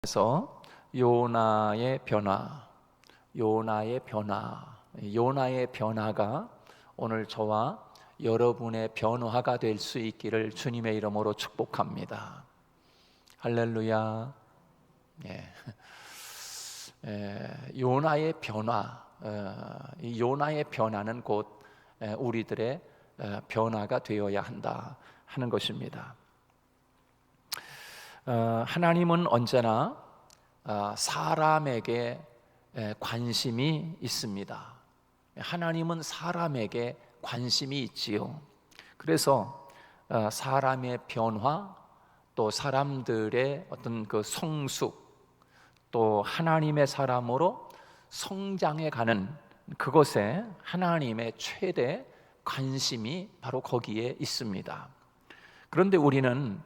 그래서 요나의 변화가 오늘 저와 여러분의 변화가 될 수 있기를 주님의 이름으로 축복합니다. 할렐루야. 요나의 변화, 이 요나의 변화는 곧 우리들의 변화가 되어야 한다 하는 것입니다. 하나님은 언제나 사람에게 관심이 있습니다. 하나님은 사람에게 관심이 있지요. 그래서 사람의 변화, 또 사람들의 어떤 그 성숙, 또 하나님의 사람으로 성장해 가는 그것에 하나님의 최대 관심이 바로 거기에 있습니다. 그런데 우리는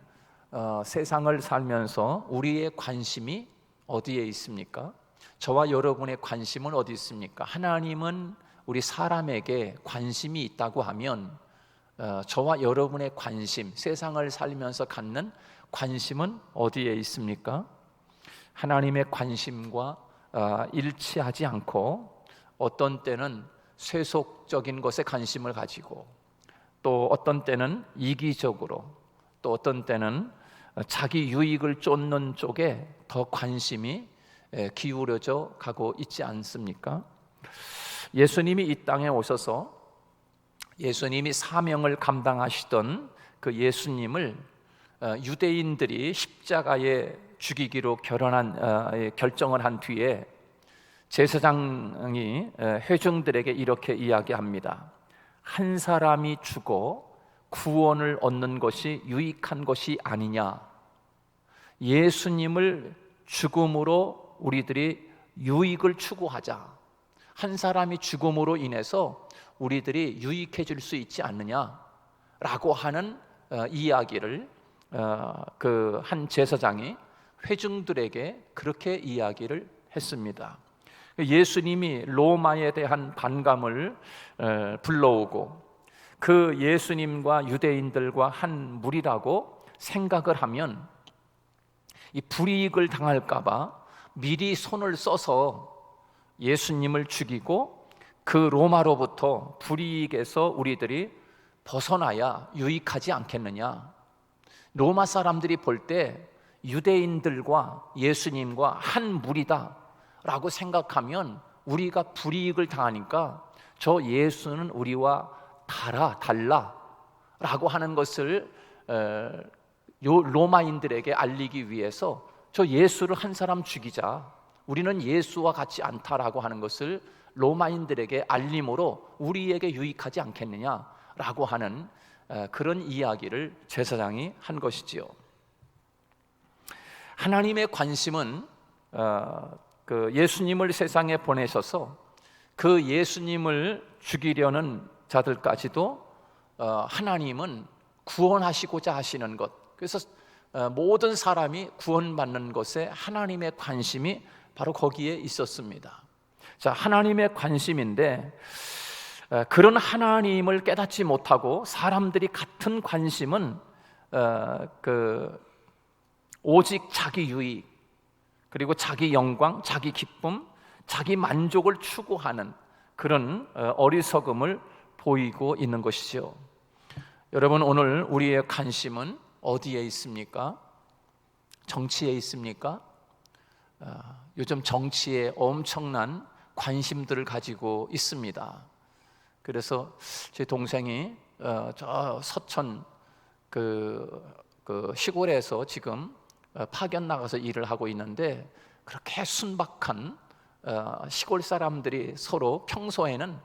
세상을 살면서 우리의 관심이 어디에 있습니까? 저와 여러분의 관심은 어디 있습니까? 하나님은 우리 사람에게 관심이 있다고 하면 저와 여러분의 관심, 세상을 살면서 갖는 관심은 어디에 있습니까? 하나님의 관심과 일치하지 않고 어떤 때는 세속적인 것에 관심을 가지고, 또 어떤 때는 이기적으로, 또 어떤 때는 자기 유익을 쫓는 쪽에 더 관심이 기울어져 가고 있지 않습니까? 예수님이 이 땅에 오셔서 예수님이 사명을 감당하시던 그 예수님을 유대인들이 십자가에 죽이기로 결정을 한 뒤에 제사장이 회중들에게 이렇게 이야기합니다. 한 사람이 죽어 구원을 얻는 것이 유익한 것이 아니냐. 예수님을 죽음으로 우리들이 유익을 추구하자. 한 사람이 죽음으로 인해서 우리들이 유익해질 수 있지 않느냐라고 하는 이야기를 그 한 제사장이 회중들에게 그렇게 이야기를 했습니다. 예수님이 로마에 대한 반감을 불러오고 그 예수님과 유대인들과 한 무리라고 생각을 하면 이 불이익을 당할까 봐 미리 손을 써서 예수님을 죽이고 그 로마로부터 불이익에서 우리들이 벗어나야 유익하지 않겠느냐. 로마 사람들이 볼 때 유대인들과 예수님과 한 무리다 라고 생각하면 우리가 불이익을 당하니까 저 예수는 우리와 달라 라고 하는 것을 로마인들에게 알리기 위해서 저 예수를 한 사람 죽이자, 우리는 예수와 같지 않다라고 하는 것을 로마인들에게 알림으로 우리에게 유익하지 않겠느냐라고 하는 그런 이야기를 제사장이 한 것이지요. 하나님의 관심은 그 예수님을 세상에 보내셔서 그 예수님을 죽이려는 자들까지도 하나님은 구원하시고자 하시는 것, 그래서 모든 사람이 구원받는 것에 하나님의 관심이 바로 거기에 있었습니다. 자, 하나님의 관심인데 그런 하나님을 깨닫지 못하고 사람들이 같은 관심은 오직 자기 유익, 그리고 자기 영광, 자기 기쁨, 자기 만족을 추구하는 그런 어리석음을 보이고 있는 것이죠. 여러분, 오늘 우리의 관심은 어디에 있습니까? 정치에 있습니까? 요즘 정치에 엄청난 관심들을 가지고 있습니다. 그래서 제 동생이 저 서천 그 시골에서 지금 파견 나가서 일을 하고 있는데, 그렇게 순박한 시골 사람들이 서로 평소에는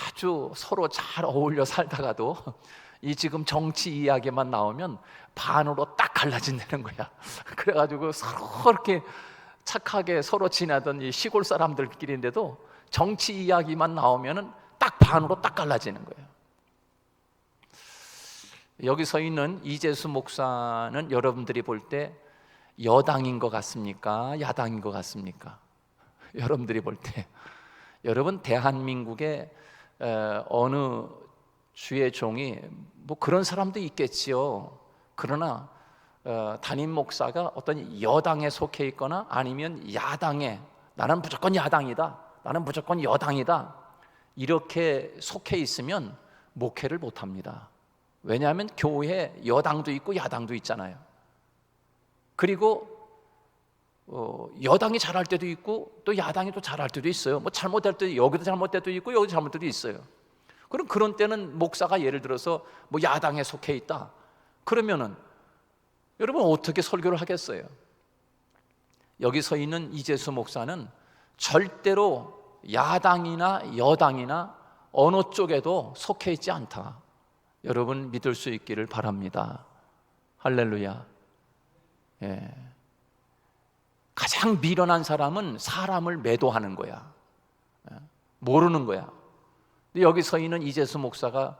아주 서로 잘 어울려 살다가도 이 지금 정치 이야기만 나오면 반으로 딱 갈라진다는 거야. 그래가지고 서로 이렇게 착하게 서로 지내던 이 시골 사람들끼리인데도 정치 이야기만 나오면은 딱 반으로 딱 갈라지는 거예요. 여기 서 있는 이재수 목사는 여러분들이 볼 때 여당인 것 같습니까? 야당인 것 같습니까? 여러분들이 볼 때, 여러분 대한민국의 어느 주의 종이 뭐 그런 사람도 있겠지요. 그러나 담임 목사가 어떤 여당에 속해 있거나 아니면 야당에, 나는 무조건 야당이다, 나는 무조건 여당이다, 이렇게 속해 있으면 목회를 못합니다. 왜냐하면 교회에 여당도 있고 야당도 있잖아요. 그리고 여당이 잘할 때도 있고 또 야당이 또 잘할 때도 있어요. 뭐 잘못할 때 여기도 잘못될 때도 있고 여기도 잘못될 때도 있어요. 그럼 그런 때는 목사가 예를 들어서 뭐 야당에 속해 있다 그러면은 여러분 어떻게 설교를 하겠어요? 여기 서 있는 이재수 목사는 절대로 야당이나 여당이나 어느 쪽에도 속해 있지 않다, 여러분 믿을 수 있기를 바랍니다. 할렐루야. 예. 가장 미련한 사람은 사람을 매도하는 거야. 모르는 거야. 근데 여기 서 있는 이재수 목사가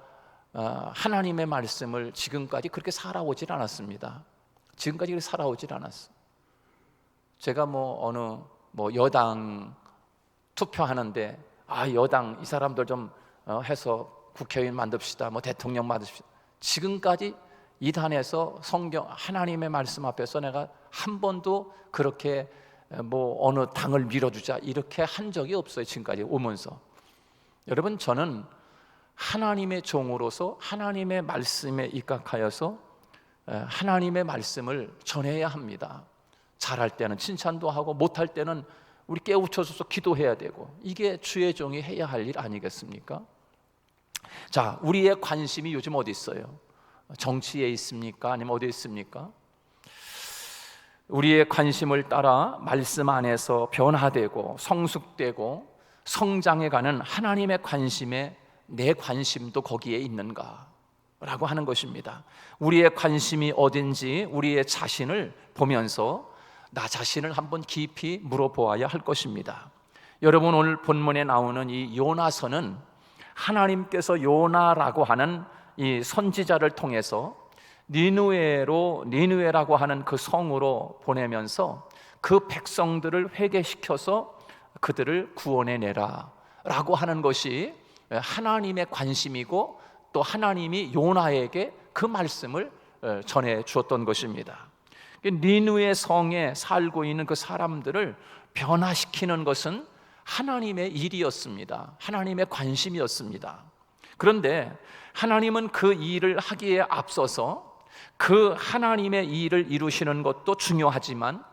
하나님의 말씀을 지금까지 그렇게 살아오질 않았습니다. 지금까지 그렇게 살아오질 않았어. 제가 어느 여당 투표하는데 여당 이 사람들 좀 해서 국회의원 만듭시다, 대통령 만듭시다. 지금까지 이 단에서 성경 하나님의 말씀 앞에서 내가 한 번도 그렇게 어느 당을 밀어주자 이렇게 한 적이 없어요. 지금까지 오면서. 여러분, 저는 하나님의 종으로서 하나님의 말씀에 입각하여서 하나님의 말씀을 전해야 합니다. 잘할 때는 칭찬도 하고 못할 때는 우리 깨우쳐줘서 기도해야 되고, 이게 주의 종이 해야 할 일 아니겠습니까? 자, 우리의 관심이 요즘 어디 있어요? 정치에 있습니까? 아니면 어디 있습니까? 우리의 관심을 따라 말씀 안에서 변화되고 성숙되고 성장해가는 하나님의 관심에 내 관심도 거기에 있는가? 라고 하는 것입니다. 우리의 관심이 어딘지 우리의 자신을 보면서 나 자신을 한번 깊이 물어보아야 할 것입니다. 여러분, 오늘 본문에 나오는 이 요나서는 하나님께서 요나라고 하는 이 선지자를 통해서 니느웨라고 하는 그 성으로 보내면서 그 백성들을 회개시켜서 그들을 구원해내라 라고 하는 것이 하나님의 관심이고, 또 하나님이 요나에게 그 말씀을 전해 주었던 것입니다. 니느웨 성에 살고 있는 그 사람들을 변화시키는 것은 하나님의 일이었습니다. 하나님의 관심이었습니다. 그런데 하나님은 그 일을 하기에 앞서서 그 하나님의 일을 이루시는 것도 중요하지만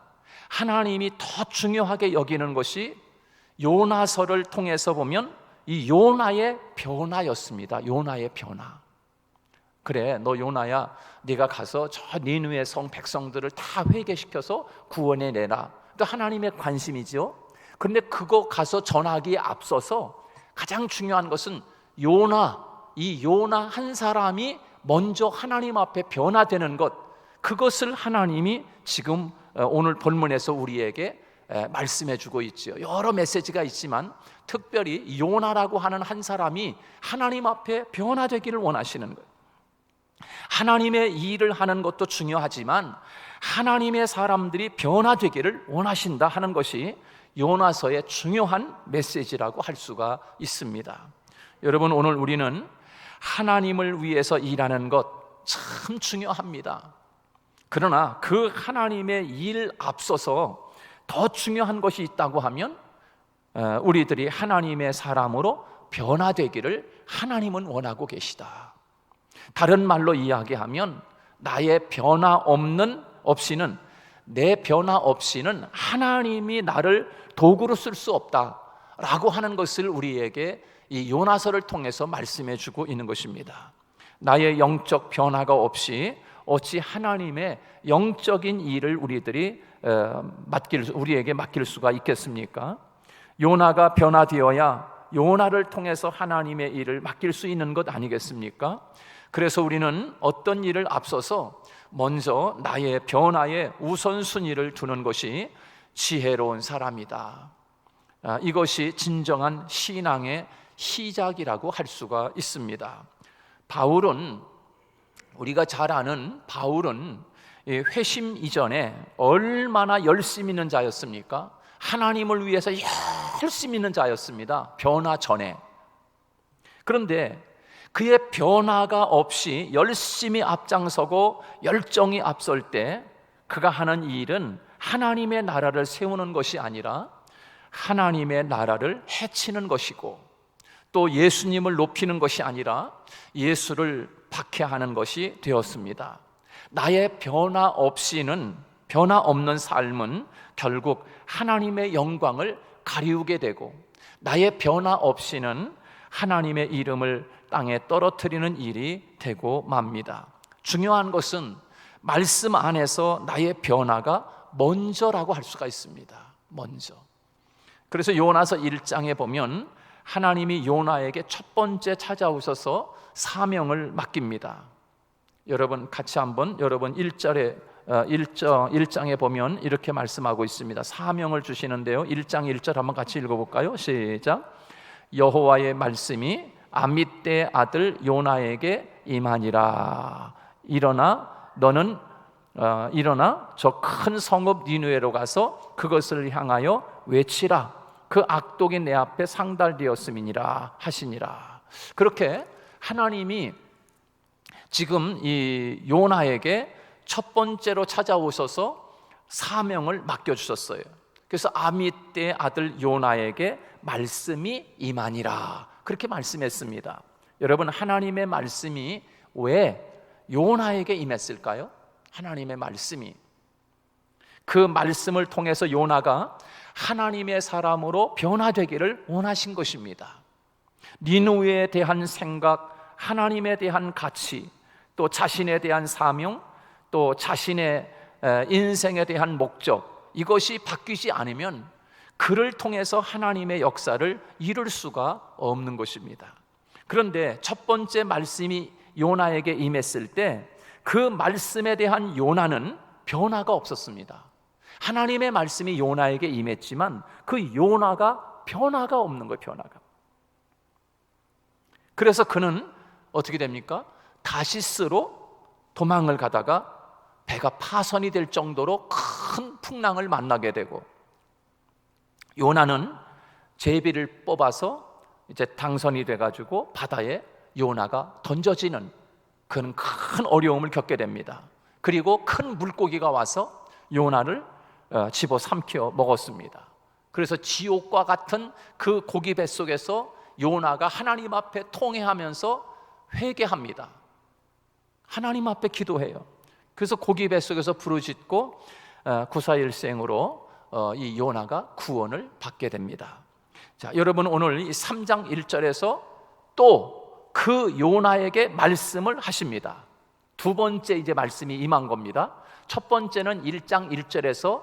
하나님이 더 중요하게 여기는 것이 요나서를 통해서 보면 이 요나의 변화였습니다. 요나의 변화. 그래, 너 요나야, 네가 가서 저 니느웨 성 백성들을 다 회개시켜서 구원해내라. 또 하나님의 관심이죠. 그런데 그거 가서 전하기에 앞서서 가장 중요한 것은 이 요나 한 사람이 먼저 하나님 앞에 변화되는 것, 그것을 하나님이 지금 오늘 본문에서 우리에게 말씀해 주고 있죠. 여러 메시지가 있지만 특별히 요나라고 하는 한 사람이 하나님 앞에 변화되기를 원하시는 거예요. 하나님의 일을 하는 것도 중요하지만 하나님의 사람들이 변화되기를 원하신다 하는 것이 요나서의 중요한 메시지라고 할 수가 있습니다. 여러분, 오늘 우리는 하나님을 위해서 일하는 것 참 중요합니다. 그러나 그 하나님의 일 앞서서 더 중요한 것이 있다고 하면 우리들이 하나님의 사람으로 변화되기를 하나님은 원하고 계시다. 다른 말로 이야기하면 나의 변화 없이는, 내 변화 없이는 하나님이 나를 도구로 쓸 수 없다라고 하는 것을 우리에게 이 요나서를 통해서 말씀해 주고 있는 것입니다. 나의 영적 변화가 없이 어찌 하나님의 영적인 일을 우리에게 맡길 수가 있겠습니까? 요나가 변화되어야 요나를 통해서 하나님의 일을 맡길 수 있는 것 아니겠습니까? 그래서 우리는 어떤 일을 앞서서 먼저 나의 변화에 우선순위를 두는 것이 지혜로운 사람이다. 이것이 진정한 신앙의 시작이라고 할 수가 있습니다. 우리가 잘 아는 바울은 회심 이전에 얼마나 열심 있는 자였습니까? 하나님을 위해서 열심 있는 자였습니다. 변화 전에. 그런데 그의 변화가 없이 열심히 앞장서고 열정이 앞설 때 그가 하는 일은 하나님의 나라를 세우는 것이 아니라 하나님의 나라를 해치는 것이고, 또 예수님을 높이는 것이 아니라 예수를 박해하는 것이 되었습니다. 나의 변화 없는 삶은 결국 하나님의 영광을 가리우게 되고, 나의 변화 없이는 하나님의 이름을 땅에 떨어뜨리는 일이 되고 맙니다. 중요한 것은 말씀 안에서 나의 변화가 먼저라고 할 수가 있습니다. 먼저. 그래서 요나서 1장에 보면 하나님이 요나에게 첫 번째 찾아오셔서 사명을 맡깁니다. 여러분 같이 한번, 여러분 1장에 보면 이렇게 말씀하고 있습니다. 사명을 주시는데요, 1장 1절 한번 같이 읽어볼까요? 시작. 여호와의 말씀이 아미떼의 아들 요나에게 임하니라. 일어나 저 큰 성읍 니느웨로 가서 그것을 향하여 외치라. 그 악독이 내 앞에 상달되었음이니라 하시니라. 그렇게 하나님이 지금 이 요나에게 첫 번째로 찾아오셔서 사명을 맡겨주셨어요. 그래서 아미떼의 아들 요나에게 말씀이 임하니라, 그렇게 말씀했습니다. 여러분, 하나님의 말씀이 왜 요나에게 임했을까요? 하나님의 말씀이, 그 말씀을 통해서 요나가 하나님의 사람으로 변화되기를 원하신 것입니다. 니느웨에 대한 생각, 하나님에 대한 가치, 또 자신에 대한 사명, 또 자신의 인생에 대한 목적, 이것이 바뀌지 않으면 그를 통해서 하나님의 역사를 이룰 수가 없는 것입니다. 그런데 첫 번째 말씀이 요나에게 임했을 때 그 말씀에 대한 요나는 변화가 없었습니다. 하나님의 말씀이 요나에게 임했지만 그 요나가 변화가 없는 거예요. 변화가. 그래서 그는 어떻게 됩니까? 다시스로 도망을 가다가 배가 파선이 될 정도로 큰 풍랑을 만나게 되고, 요나는 제비를 뽑아서 이제 당선이 돼가지고 바다에 요나가 던져지는 그런 큰 어려움을 겪게 됩니다. 그리고 큰 물고기가 와서 요나를 집어삼켜 먹었습니다. 그래서 지옥과 같은 그 고기 뱃속에서 요나가 하나님 앞에 통회하면서 회개합니다. 하나님 앞에 기도해요. 그래서 고기 뱃속에서 부르짖고 구사일생으로 이 요나가 구원을 받게 됩니다. 자, 여러분, 오늘 이 3장 1절에서 또 그 요나에게 말씀을 하십니다. 두 번째 이제 말씀이 임한 겁니다. 첫 번째는 1장 1절에서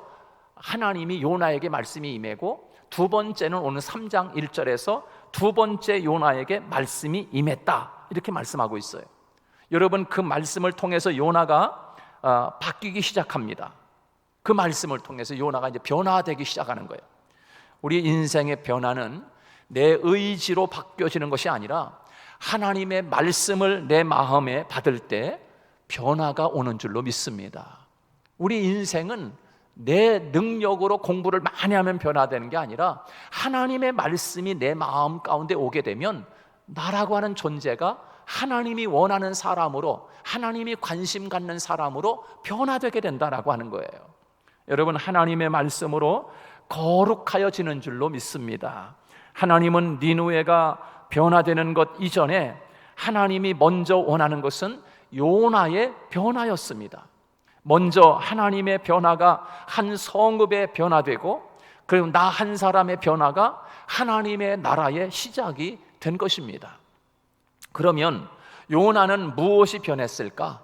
하나님이 요나에게 말씀이 임하고, 두 번째는 오늘 3장 1절에서 두 번째 요나에게 말씀이 임했다, 이렇게 말씀하고 있어요. 여러분, 그 말씀을 통해서 요나가 바뀌기 시작합니다. 그 말씀을 통해서 요나가 이제 변화되기 시작하는 거예요. 우리 인생의 변화는 내 의지로 바뀌어지는 것이 아니라 하나님의 말씀을 내 마음에 받을 때 변화가 오는 줄로 믿습니다. 우리 인생은 내 능력으로 공부를 많이 하면 변화되는 게 아니라 하나님의 말씀이 내 마음 가운데 오게 되면 나라고 하는 존재가 하나님이 원하는 사람으로, 하나님이 관심 갖는 사람으로 변화되게 된다라고 하는 거예요. 여러분, 하나님의 말씀으로 거룩하여지는 줄로 믿습니다. 하나님은 니느웨가 변화되는 것 이전에 하나님이 먼저 원하는 것은 요나의 변화였습니다. 먼저 하나님의 변화가 한 성읍의 변화되고, 그리고 나 한 사람의 변화가 하나님의 나라의 시작이 된 것입니다. 그러면 요나는 무엇이 변했을까?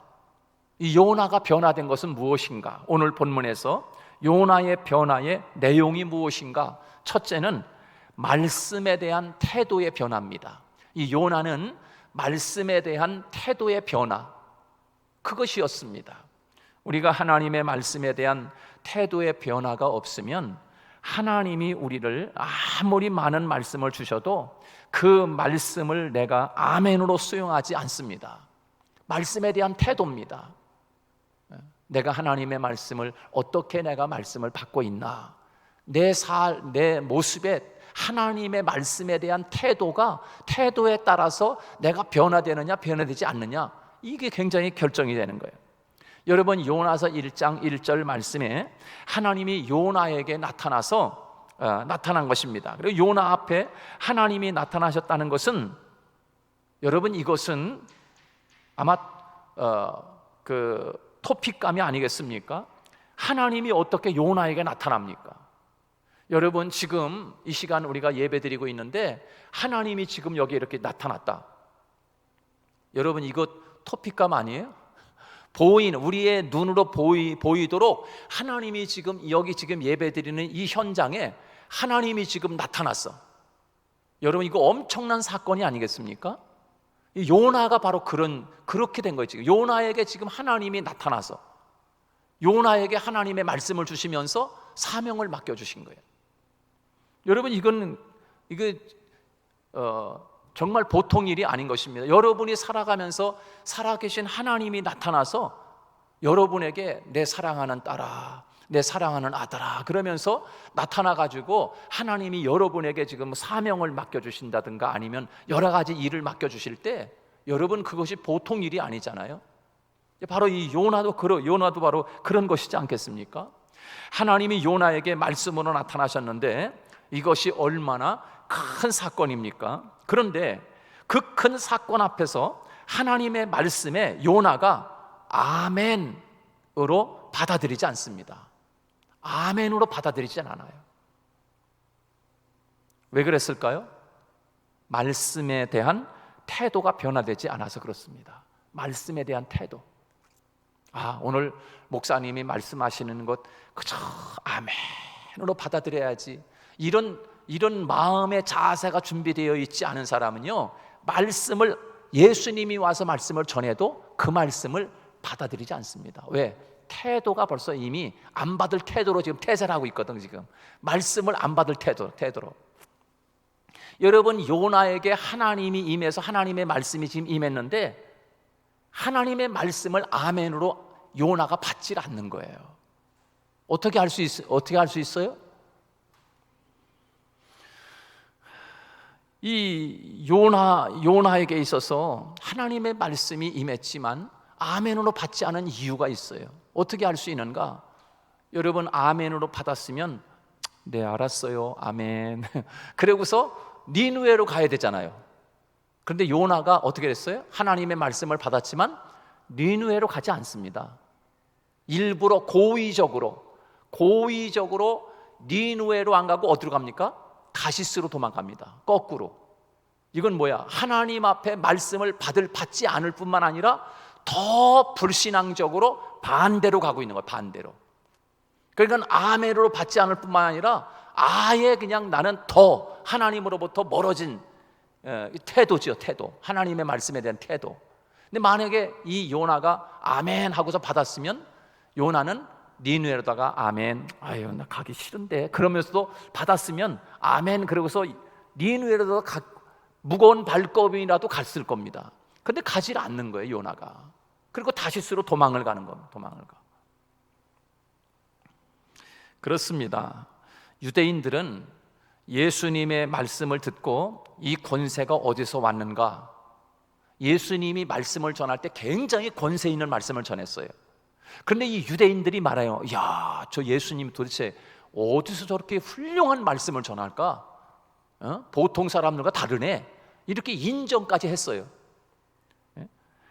이 요나가 변화된 것은 무엇인가? 오늘 본문에서 요나의 변화의 내용이 무엇인가? 첫째는 말씀에 대한 태도의 변화입니다. 이 요나는 말씀에 대한 태도의 변화, 그것이었습니다. 우리가 하나님의 말씀에 대한 태도의 변화가 없으면 하나님이 우리를 아무리 많은 말씀을 주셔도 그 말씀을 내가 아멘으로 수용하지 않습니다. 말씀에 대한 태도입니다. 내가 하나님의 말씀을 어떻게 내가 말씀을 받고 있나, 내 모습에 하나님의 말씀에 대한 태도에 따라서 내가 변화되느냐 변화되지 않느냐, 이게 굉장히 결정이 되는 거예요. 여러분, 요나서 1장 1절 말씀에 하나님이 요나에게 나타난 것입니다. 그리고 요나 앞에 하나님이 나타나셨다는 것은, 여러분, 이것은 아마 그 토픽감이 아니겠습니까? 하나님이 어떻게 요나에게 나타납니까? 여러분, 지금 이 시간 우리가 예배드리고 있는데 하나님이 지금 여기 이렇게 나타났다. 여러분, 이거 토픽감 아니에요? 우리의 눈으로 보이도록 하나님이 지금 여기 지금 예배드리는 이 현장에 하나님이 지금 나타났어. 여러분, 이거 엄청난 사건이 아니겠습니까? 요나가 바로 그렇게 된 거예요. 지금 요나에게 지금 하나님이 나타나서 요나에게 하나님의 말씀을 주시면서 사명을 맡겨주신 거예요. 여러분, 이게 정말 보통 일이 아닌 것입니다. 여러분이 살아가면서 살아계신 하나님이 나타나서 여러분에게 내 사랑하는 딸아, 내 사랑하는 아들아 그러면서 나타나가지고 하나님이 여러분에게 지금 사명을 맡겨주신다든가 아니면 여러 가지 일을 맡겨주실 때, 여러분, 그것이 보통 일이 아니잖아요. 바로 이 요나도 바로 그런 것이지 않겠습니까? 하나님이 요나에게 말씀으로 나타나셨는데 이것이 얼마나 큰 사건입니까? 그런데 그 큰 사건 앞에서 하나님의 말씀에 요나가 아멘으로 받아들이지 않습니다. 아멘으로 받아들이지 않아요. 왜 그랬을까요? 말씀에 대한 태도가 변화되지 않아서 그렇습니다. 말씀에 대한 태도. 오늘 목사님이 말씀하시는 것 그저 아멘으로 받아들여야지, 이런 마음의 자세가 준비되어 있지 않은 사람은요, 예수님이 와서 말씀을 전해도 그 말씀을 받아들이지 않습니다. 왜? 태도가 벌써 이미 안 받을 태도로 지금 태세를 하고 있거든. 지금 말씀을 안 받을 태도로. 여러분, 요나에게 하나님이 임해서 하나님의 말씀이 지금 임했는데 하나님의 말씀을 아멘으로 요나가 받지 않는 거예요. 어떻게 할 수 있어요? 이 요나에게 있어서 하나님의 말씀이 임했지만 아멘으로 받지 않은 이유가 있어요. 어떻게 할 수 있는가? 여러분, 아멘으로 받았으면 네, 알았어요, 아멘. 그러고서 니느웨로 가야 되잖아요. 그런데 요나가 어떻게 했어요? 하나님의 말씀을 받았지만 니느웨로 가지 않습니다. 일부러 고의적으로 니느웨로 안 가고 어디로 갑니까? 다시스로 도망갑니다. 거꾸로. 이건 뭐야? 하나님 앞에 말씀을 받지 않을 뿐만 아니라 더 불신앙적으로 반대로 가고 있는 거예요. 반대로. 그러니까 아멘으로 받지 않을 뿐만 아니라 아예 그냥 나는 더 하나님으로부터 멀어진 태도지요. 태도. 하나님의 말씀에 대한 태도. 근데 만약에 이 요나가 아멘 하고서 받았으면 요나는 니느웨로다가 아멘, 아유 나 가기 싫은데 그러면서도 받았으면 아멘 그러고서 니느웨로다가 무거운 발걸음이라도 갔을 겁니다. 근데 가지 않는 거예요, 요나가. 그리고 다시스로 도망을 가는 겁니다. 도망을 가. 그렇습니다. 유대인들은 예수님의 말씀을 듣고 이 권세가 어디서 왔는가? 예수님이 말씀을 전할 때 굉장히 권세 있는 말씀을 전했어요. 그런데 이 유대인들이 말해요. 야, 저 예수님 도대체 어디서 저렇게 훌륭한 말씀을 전할까? 보통 사람들과 다르네. 이렇게 인정까지 했어요.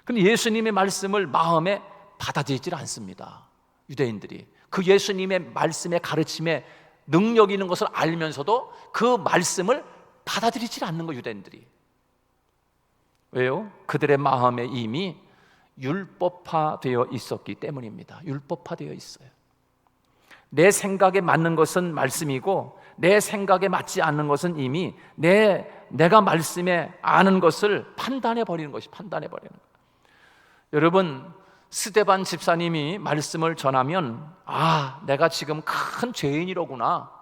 근데 예수님의 말씀을 마음에 받아들이질 않습니다. 유대인들이. 그 예수님의 말씀의 가르침에 능력 있는 것을 알면서도 그 말씀을 받아들이질 않는 거예요, 유대인들이. 왜요? 그들의 마음에 이미 율법화되어 있었기 때문입니다. 율법화되어 있어요. 내 생각에 맞는 것은 말씀이고 내 생각에 맞지 않는 것은 이미 내가 말씀에 아는 것을 판단해 버리는 것이 판단해 버리는 거예요. 여러분, 스데반 집사님이 말씀을 전하면 내가 지금 큰 죄인이로구나.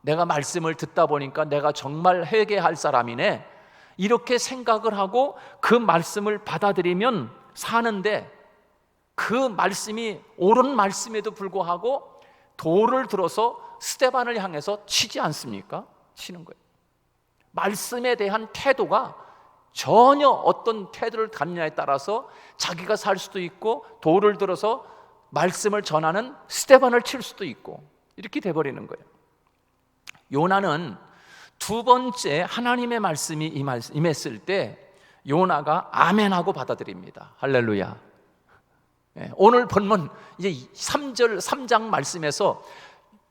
내가 말씀을 듣다 보니까 내가 정말 회개할 사람이네. 이렇게 생각을 하고 그 말씀을 받아들이면 사는데, 그 말씀이 옳은 말씀에도 불구하고 돌을 들어서 스데반을 향해서 치지 않습니까? 치는 거예요. 말씀에 대한 태도가 전혀 어떤 태도를 갖느냐에 따라서 자기가 살 수도 있고, 돌을 들어서 말씀을 전하는 스데반을 칠 수도 있고, 이렇게 돼버리는 거예요. 요나는 두 번째 하나님의 말씀이 임했을 때 요나가 아멘하고 받아들입니다. 할렐루야. 오늘 본문 이제 3장 말씀에서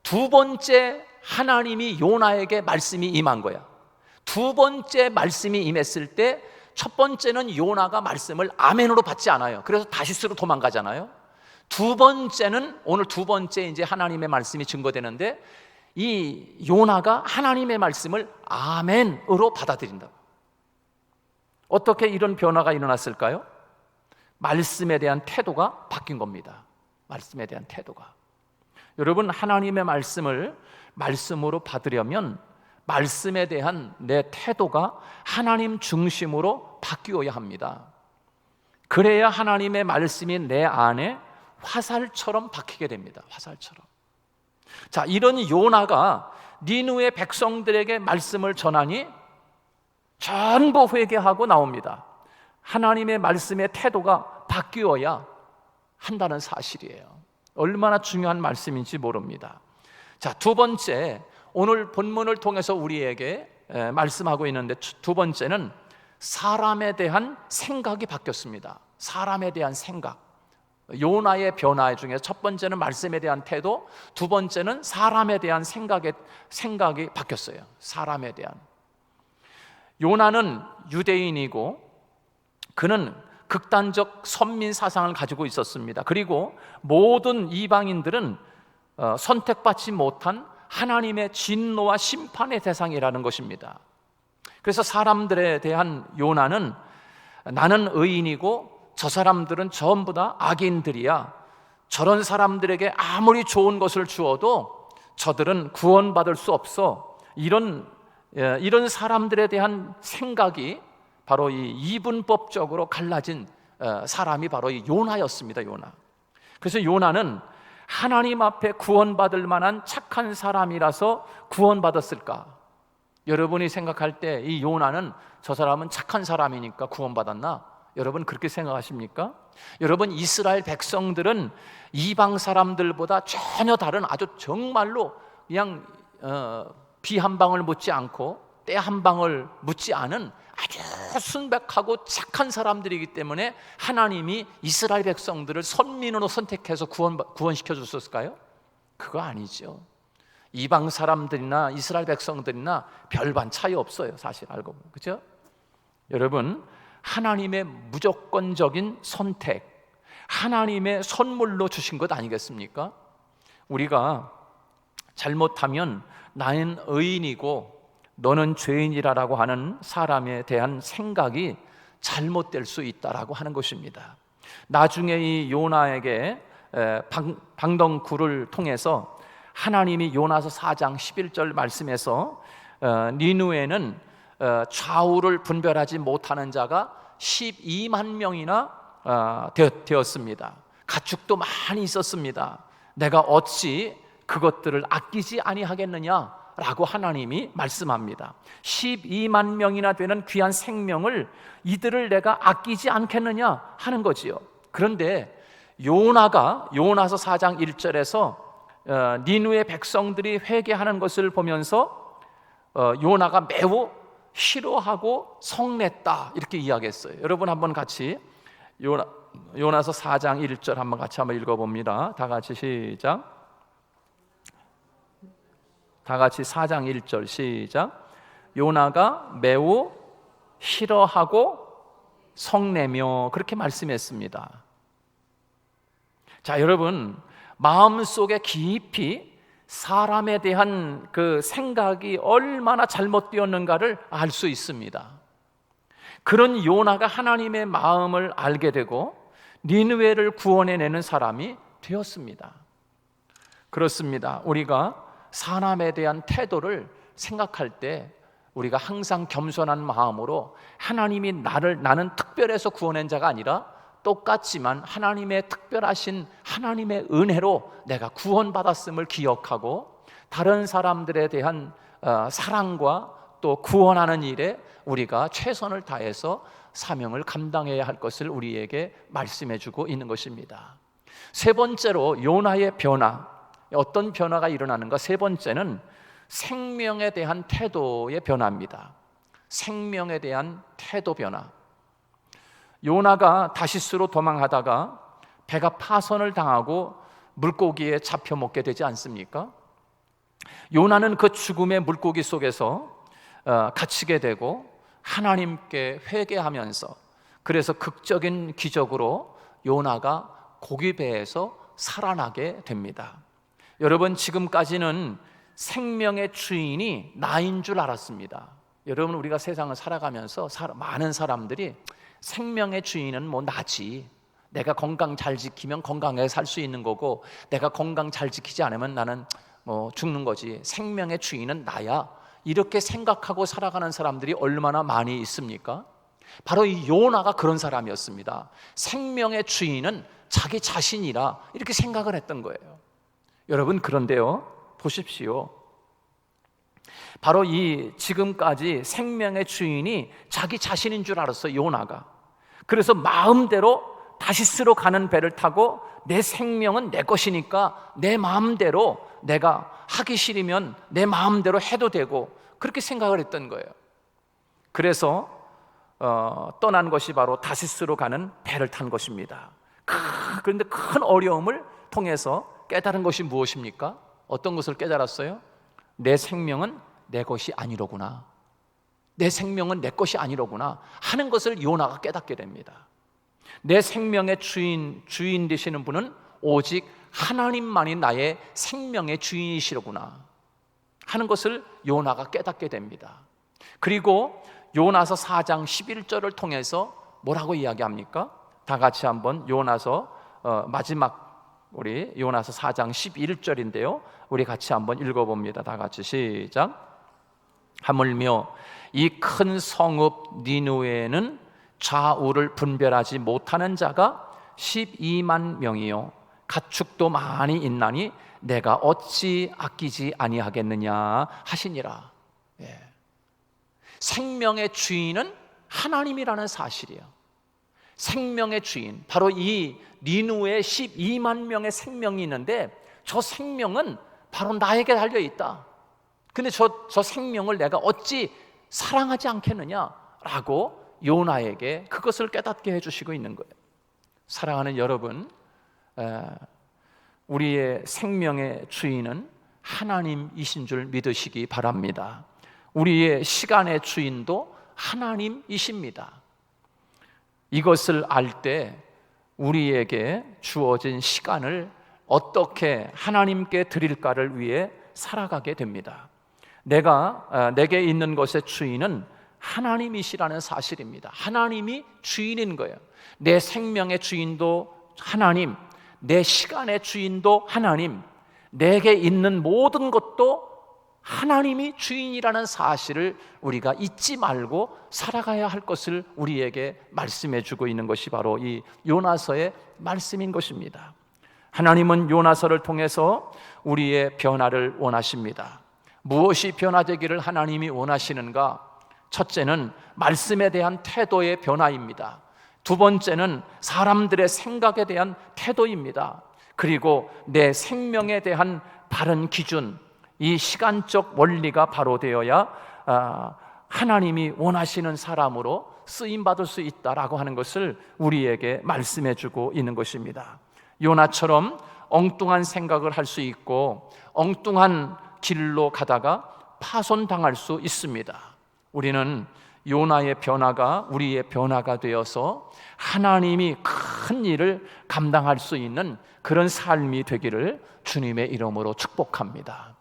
두 번째 하나님이 요나에게 말씀이 임한 거야. 두 번째 말씀이 임했을 때 첫 번째는 요나가 말씀을 아멘으로 받지 않아요. 그래서 다시스로 도망가잖아요. 두 번째는, 오늘 두 번째 이제 하나님의 말씀이 증거되는데, 이 요나가 하나님의 말씀을 아멘으로 받아들인다. 어떻게 이런 변화가 일어났을까요? 말씀에 대한 태도가 바뀐 겁니다. 말씀에 대한 태도가. 여러분, 하나님의 말씀을 말씀으로 받으려면 말씀에 대한 내 태도가 하나님 중심으로 바뀌어야 합니다. 그래야 하나님의 말씀이 내 안에 화살처럼 박히게 됩니다. 화살처럼. 자, 이런 요나가 니느웨 백성들에게 말씀을 전하니 전부 회개하고 나옵니다. 하나님의 말씀의 태도가 바뀌어야 한다는 사실이에요. 얼마나 중요한 말씀인지 모릅니다. 자, 두 번째, 오늘 본문을 통해서 우리에게 말씀하고 있는데, 두 번째는 사람에 대한 생각이 바뀌었습니다. 사람에 대한 생각. 요나의 변화 중에 첫 번째는 말씀에 대한 태도, 두 번째는 사람에 대한 생각이 바뀌었어요. 사람에 대한. 요나는 유대인이고 그는 극단적 선민 사상을 가지고 있었습니다. 그리고 모든 이방인들은 선택받지 못한 하나님의 진노와 심판의 대상이라는 것입니다. 그래서 사람들에 대한 요나는 나는 의인이고 저 사람들은 전부 다 악인들이야. 저런 사람들에게 아무리 좋은 것을 주어도 저들은 구원받을 수 없어. 이런 사람들에 대한 생각이 바로 이 이분법적으로 갈라진 사람이 바로 이 요나였습니다. 요나. 그래서 요나는 하나님 앞에 구원받을 만한 착한 사람이라서 구원받았을까? 여러분이 생각할 때 이 요나는 저 사람은 착한 사람이니까 구원받았나? 여러분 그렇게 생각하십니까? 여러분, 이스라엘 백성들은 이방 사람들보다 전혀 다른, 아주 정말로 그냥 비 한 방울 묻지 않고 때 한 방울 묻지 않은 아주 순백하고 착한 사람들이기 때문에 하나님이 이스라엘 백성들을 선민으로 선택해서 구원시켜 줬을까요? 그거 아니죠. 이방 사람들이나 이스라엘 백성들이나 별반 차이 없어요. 사실 알고 보면. 그렇죠? 여러분, 하나님의 무조건적인 선택, 하나님의 선물로 주신 것 아니겠습니까? 우리가 잘못하면 나는 의인이고 너는 죄인이라고 하는 사람에 대한 생각이 잘못될 수 있다라고 하는 것입니다. 나중에 이 요나에게 방덩굴을 통해서 하나님이 요나서 4장 11절 말씀에서 니느웨는 좌우를 분별하지 못하는 자가 12만 명이나 되었습니다. 가축도 많이 있었습니다. 내가 어찌 그것들을 아끼지 아니하겠느냐라고 하나님이 말씀합니다. 12만 명이나 되는 귀한 생명을 이들을 내가 아끼지 않겠느냐 하는 거지요. 그런데 요나서 4장 1절에서 니느웨 백성들이 회개하는 것을 보면서 요나가 매우 싫어하고 성냈다 이렇게 이야기했어요. 여러분 한번 같이 요나서 4장 1절 한번 읽어봅니다. 다 같이 시작. 다 같이 4장 1절 시작. 요나가 매우 싫어하고 성내며, 그렇게 말씀했습니다. 자, 여러분, 마음속에 깊이 사람에 대한 그 생각이 얼마나 잘못되었는가를 알 수 있습니다. 그런 요나가 하나님의 마음을 알게 되고 니느웨를 구원해내는 사람이 되었습니다. 그렇습니다. 우리가 사람에 대한 태도를 생각할 때 우리가 항상 겸손한 마음으로 하나님이 나는 특별해서 구원한 자가 아니라 똑같지만 하나님의 특별하신 하나님의 은혜로 내가 구원받았음을 기억하고 다른 사람들에 대한 사랑과 또 구원하는 일에 우리가 최선을 다해서 사명을 감당해야 할 것을 우리에게 말씀해 주고 있는 것입니다. 세 번째로 요나의 변화, 어떤 변화가 일어나는가? 세 번째는 생명에 대한 태도의 변화입니다. 생명에 대한 태도 변화. 요나가 다시스로 도망하다가 배가 파손을 당하고 물고기에 잡혀 먹게 되지 않습니까? 요나는 그 죽음의 물고기 속에서 갇히게 되고 하나님께 회개하면서, 그래서 극적인 기적으로 요나가 고기배에서 살아나게 됩니다. 여러분, 지금까지는 생명의 주인이 나인 줄 알았습니다. 여러분, 우리가 세상을 살아가면서 많은 사람들이 생명의 주인은 뭐 나지, 내가 건강 잘 지키면 건강하게 살 수 있는 거고, 내가 건강 잘 지키지 않으면 나는 뭐 죽는 거지, 생명의 주인은 나야, 이렇게 생각하고 살아가는 사람들이 얼마나 많이 있습니까? 바로 이 요나가 그런 사람이었습니다. 생명의 주인은 자기 자신이라 이렇게 생각을 했던 거예요. 여러분, 그런데요, 보십시오. 바로 이 지금까지 생명의 주인이 자기 자신인 줄 알았어요, 요나가. 그래서 마음대로 다시스로 가는 배를 타고 내 생명은 내 것이니까 내 마음대로 내가 하기 싫으면 내 마음대로 해도 되고, 그렇게 생각을 했던 거예요. 그래서 떠난 것이 바로 다시스로 가는 배를 탄 것입니다. 그런데 큰 어려움을 통해서 깨달은 것이 무엇입니까? 어떤 것을 깨달았어요? 내 생명은 내 것이 아니로구나, 내 생명은 내 것이 아니로구나 하는 것을 요나가 깨닫게 됩니다. 내 생명의 주인 되시는 분은 오직 하나님만이 나의 생명의 주인이시로구나 하는 것을 요나가 깨닫게 됩니다. 그리고 요나서 4장 11절을 통해서 뭐라고 이야기합니까? 다 같이 한번 요나서 마지막 우리 요나서 4장 11절인데요, 우리 같이 한번 읽어봅니다. 다 같이 시작. 하물며 이 큰 성읍 니느웨에는 좌우를 분별하지 못하는 자가 12만 명이요 가축도 많이 있나니 내가 어찌 아끼지 아니하겠느냐 하시니라. 생명의 주인은 하나님이라는 사실이에요. 생명의 주인, 바로 이 니느웨에 12만 명의 생명이 있는데 저 생명은 바로 나에게 달려있다. 근데 저 생명을 내가 어찌 사랑하지 않겠느냐라고 요나에게 그것을 깨닫게 해주시고 있는 거예요. 사랑하는 여러분, 우리의 생명의 주인은 하나님이신 줄 믿으시기 바랍니다. 우리의 시간의 주인도 하나님이십니다. 이것을 알 때 우리에게 주어진 시간을 어떻게 하나님께 드릴까를 위해 살아가게 됩니다. 내게 있는 것의 주인은 하나님이시라는 사실입니다. 하나님이 주인인 거예요. 내 생명의 주인도 하나님, 내 시간의 주인도 하나님, 내게 있는 모든 것도 하나님이 주인이라는 사실을 우리가 잊지 말고 살아가야 할 것을 우리에게 말씀해 주고 있는 것이 바로 이 요나서의 말씀인 것입니다. 하나님은 요나서를 통해서 우리의 변화를 원하십니다. 무엇이 변화되기를 하나님이 원하시는가? 첫째는 말씀에 대한 태도의 변화입니다. 두 번째는 사람들의 생각에 대한 태도입니다. 그리고 내 생명에 대한 바른 기준, 이 시간적 원리가 바로 되어야 하나님이 원하시는 사람으로 쓰임받을 수 있다라고 하는 것을 우리에게 말씀해 주고 있는 것입니다. 요나처럼 엉뚱한 생각을 할 수 있고 엉뚱한 길로 가다가 파손당할 수 있습니다. 우리는 요나의 변화가 우리의 변화가 되어서 하나님이 큰 일을 감당할 수 있는 그런 삶이 되기를 주님의 이름으로 축복합니다.